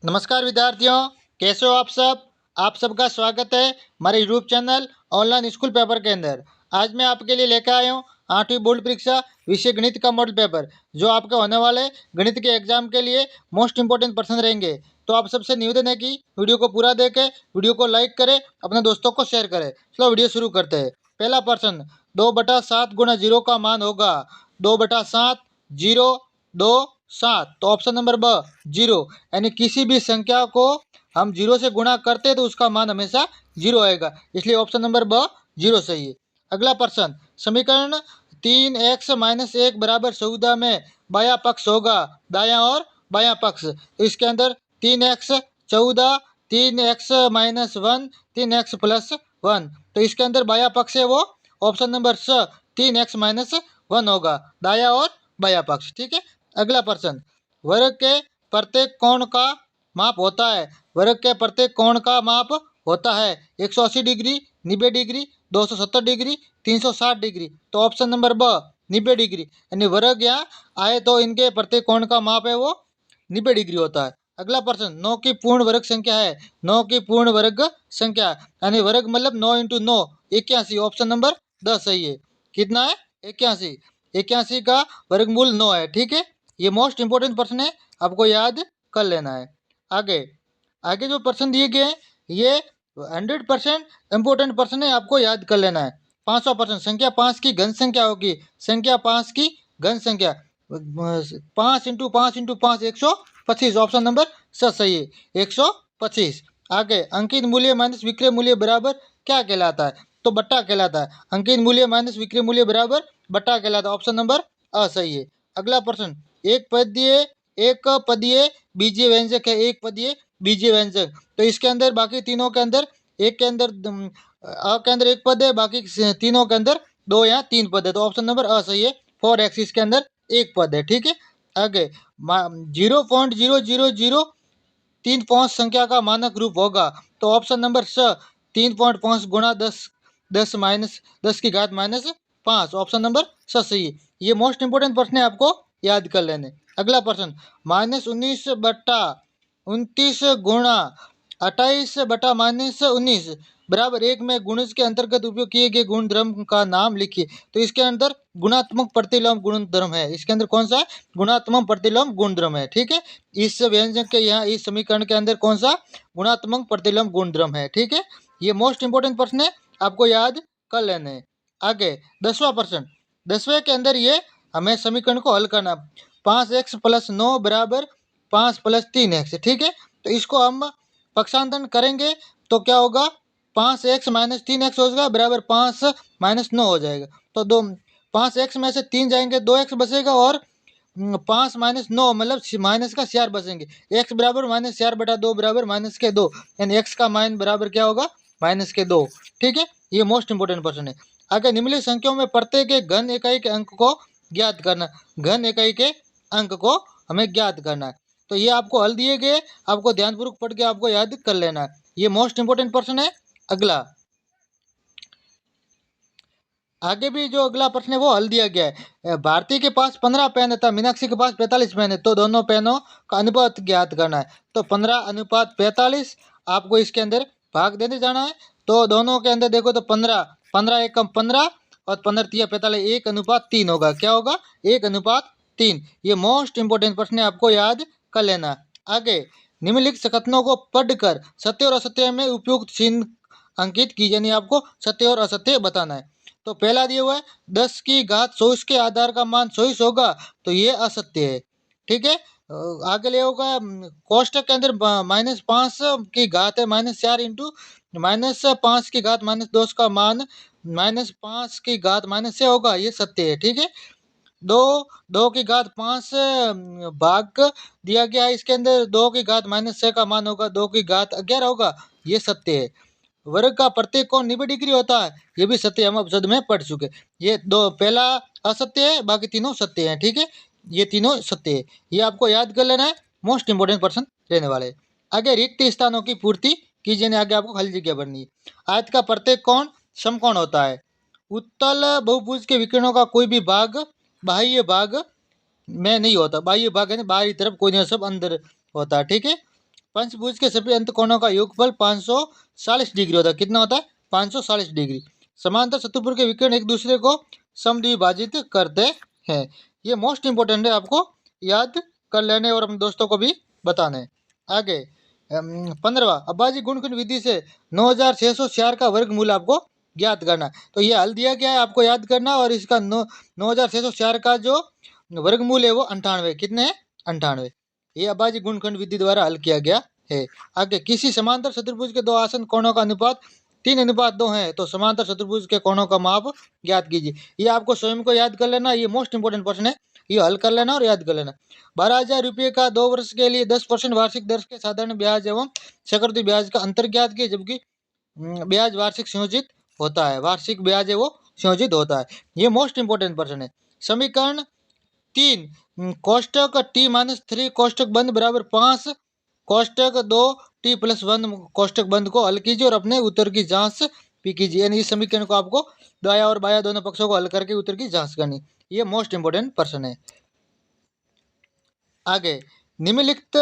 नमस्कार विद्यार्थियों, कैसे हो आप सब। आप सबका स्वागत है हमारे YouTube channel online school paper के अंदर। आज मैं आपके लिए लेकर आया हूँ 8वीं बोर्ड परीक्षा विषय गणित का मॉडल पेपर, जो आपके होने वाले गणित के एग्जाम के लिए मोस्ट इंपोर्टेंट प्रश्न रहेंगे। तो आप सबसे निवेदन है कि वीडियो को पूरा देखें, वीडियो को लाइक करें, अपने दोस्तों को शेयर करें। चलो वीडियो शुरू करते हैं। पहला प्रश्न, 2/7 गुणा 0 का मान होगा 2/7 0 2 7। तो ऑप्शन नंबर ब 0, यानी किसी भी संख्या को हम 0 से गुणा करते हैं तो उसका मान हमेशा 0 आएगा, इसलिए ऑप्शन नंबर ब 0 सही है। अगला प्रश्न, समीकरण 3x-1 बराबर 14 में बायां पक्ष होगा दायां और बायां पक्ष। तो इसके अंदर 3x 14, 3x-1, 3x+1। तो इसके अंदर बायां पक्ष है वो ऑप्शन नंबर स 3x-1 होगा, दायां और बायां पक्ष। ठीक है। अगला प्रश्न, वर्ग के प्रत्येक कोण का माप होता है। वर्ग के प्रत्येक कोण का माप होता है 180 डिग्री, 90 डिग्री, 270 डिग्री, 360 डिग्री। तो ऑप्शन नंबर ब 90 डिग्री, यानी वर्ग यहाँ आए तो इनके प्रत्येक कोण का माप है वो 90 डिग्री होता है। अगला प्रश्न, 9 की पूर्ण वर्ग संख्या है। 9 की पूर्ण वर्ग संख्या, यानी वर्ग मतलब 9 × 9 81। ऑप्शन नंबर द सही है। कितना है? 81। 81 का वर्गमूल 9 है। ठीक है। ये मोस्ट इंपोर्टेंट प्रश्न है, आपको याद कर लेना है। आगे आगे जो प्रश्न दिए गए हैं ये 100% इंपोर्टेंट प्रश्न है, आपको याद कर लेना है। 5वां प्रश्न, संख्या 5 की घन संख्या होगी। संख्या 5 की घन संख्या 5 × 5 × 5 125। ऑप्शन नंबर सही है, 125। आगे, अंकित मूल्य माइनस विक्रय मूल्य बराबर क्या कहलाता है? तो बट्टा कहलाता है। अंकित मूल्य माइनस विक्रय मूल्य बराबर बट्टा कहलाता है। ऑप्शन नंबर अ सही है। अगला प्रश्न, एक पदीय बीजीय व्यंजक है। एक पदीय बीजीय व्यंजक, तो इसके अंदर बाकी तीनों के अंदर एक के अंदर अ के अंदर एक पद है, बाकी तीनों के अंदर 2 या 3 पद है। तो ऑप्शन नंबर अ सही है, 4x इसके अंदर एक पद है। ठीक है। आगे, 0.0003 संख्या का मानक रूप होगा। तो ऑप्शन नंबर स 3.5 गुणा 10 10 माइनस 10 की घात -5। ऑप्शन नंबर सही है। ये मोस्ट इंपोर्टेंट प्रश्न है, आपको याद कर लेने। अगला प्रश्न, -19/29 गुणा 28/-19 बराबर 1 में गुणज के अंतर्गत उपयोग किए गए गुणधर्म का नाम लिखिए। तो इसके अंदर गुणात्मक प्रतिलोम गुणधर्म है। इसके अंदर कौन सा है? गुणात्मक प्रतिलोम गुणधर्म है। ठीक है। इस व्यंजक के यहाँ इस समीकरण के अंदर कौन सा गुणात्मक प्रतिलोम गुणधर्म है। ठीक है। ये मोस्ट इंपोर्टेंट प्रश्न है, आपको याद कर लेने। आगे 10वां प्रश्न, 10वें के अंदर ये हमें समीकरण को हल करना। 5x + 9 बराबर 5 + 3x। ठीक है। तो इसको हम पक्षांतरण करेंगे तो क्या होगा? 5x - 3x होगा बराबर 5 - 9 हो जाएगा। तो 5x में से 3 जाएंगे, 2x बचेगा, और 5 - 9 मतलब माइनस का CR बचेंगे। x बराबर -4/2 बराबर -2, यानी x का मान बराबर क्या होगा? -2। ठीक है। ये मोस्ट इंपोर्टेंट प्रश्न है। आगे, निम्नलिखित संख्याओं में प्रत्येक के घन इकाई के अंक को ज्ञात करना। घन इकाई के अंक को हमें ज्ञात करना है। तो ये आपको हल दिए गए, आपको ध्यानपूर्वक पढ़ के आपको याद कर लेना है। ये मोस्ट इंपोर्टेंट प्रश्न है। अगला, आगे भी जो अगला प्रश्न है वो हल दिया गया है। भारती के पास 15 पेन था, मीनाक्षी के पास 45 पेन है, तो दोनों पेनों का अनुपात ज्ञात करना है। तो 15:45 आपको इसके अंदर भाग देने जाना है। तो दोनों के अंदर देखो तो 15 15 एकम 15 और 15 तिया 45, 1:3 होगा। क्या होगा? 1:3। ये मोस्ट इंपोर्टेंट प्रश्न है, आपको याद कर लेना। आगे, निम्नलिखित कथनों को पढ़कर सत्य और असत्य में उपयुक्त चिन्ह अंकित कीजिए, यानी आपको सत्य और असत्य बताना है। तो पहला दिया हुआ है 10 की घात 24 के आधार का मान 24 होगा, तो ये असत्य है। ठीक है। आगे ले होगा कोष्टक के अंदर -5 की घात है -4 इंटू -5 की घात -2 का मान -5 की घात -6 होगा, ये सत्य है। ठीक है। 2 की घात 5 भाग दिया गया है, इसके अंदर 2 की घात -6 का मान होगा, 2 की घात 11 होगा, ये सत्य है। वर्ग का प्रत्येक कोण 90 डिग्री होता है, ये भी सत्य, हम अब शब्द में पढ़ चुके। ये दो पहला असत्य है, बाकी तीनों सत्य हैं। ठीक है। ये तीनों सत्य है, ये आपको याद कर लेना है। मोस्ट इंपोर्टेंट पर्सन रहने वाले हैं। आगे, रिक्त स्थानों की पूर्ति कीजिए, ने आगे आपको खाली जगह भरनी है। आयत का प्रत्येक कोण समकोण होता है। उत्तल बहुभुज के विकिरणों का कोई भी भाग बाह्य भाग में नहीं होता। बाह्य भाग है बाहरी तरफ, कोई नहीं, सब अंदर होता है। ठीक है। पंचभुज के सभी अंत कोणों का योगफल 540 डिग्री होता है। कितना होता है? 540 डिग्री। समांतर चतुर्भुज के विकर्ण एक दूसरे को समद्विभाजित करते हैं। ये मोस्ट इंपोर्टेंट है, आपको याद कर लेने और अपने दोस्तों को भी बताने। आगे 15वां, अभाज्य गुणनखंड विधि से 9604 का वर्गमूल आपको ज्ञात करना। तो ये हल दिया गया है, आपको याद करना, और इसका 9604 का जो वर्गमूल है वो 98। कितने हैं? 98। ये अभाज्य गुणनखंड विधि द्वारा हल किया गया है। आगे, किसी समांतर चतुर्भुज के दो आसन कोणों का अनुपात 3:2 है, तो समांतर चतुर्भुज के कोणों का माप ज्ञात कीजिए। ये आपको स्वयं को याद कर लेना, ये मोस्ट इंपोर्टेंट प्रश्न है, ये हल कर लेना और याद कर लेना। 12,000 रुपये का 2 वर्ष के लिए 10% वार्षिक दर के साधारण ब्याज एवं चक्रवृद्धि ब्याज का अंतर ज्ञात किए, जबकि ब्याज वार्षिक संयोजित होता है। वार्षिक ब्याज है वो संयोजित होता है। ये मोस्ट इंपोर्टेंट प्रश्न है। समीकरण 3 कोष्टक t-3 कोष्टक बंद बराबर 5 कोष्टक 2 t+1 कोष्टक बंद को हल कीजिए और अपने उत्तर की जांच भी कीजिए। यानी इस समीकरण को आपको दाया और बाया दोनों पक्षों को हल करके उत्तर की जांच करनी। ये मोस्ट इंपोर्टेंट प्रश्न है। आगे, निम्नलिखित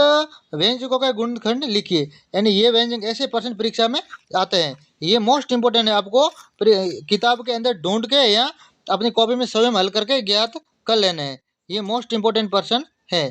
व्यंजकों का गुणनखंड लिखिए। यानी ये व्यंजक ऐसे प्रश्न परीक्षा में आते हैं। ये मोस्ट इंपोर्टेंट है, आपको किताब के अंदर ढूंढ के या अपनी कॉपी में स्वयं हल करके ज्ञात कर लेने हैं। ये मोस्ट इंपोर्टेंट प्रश्न है।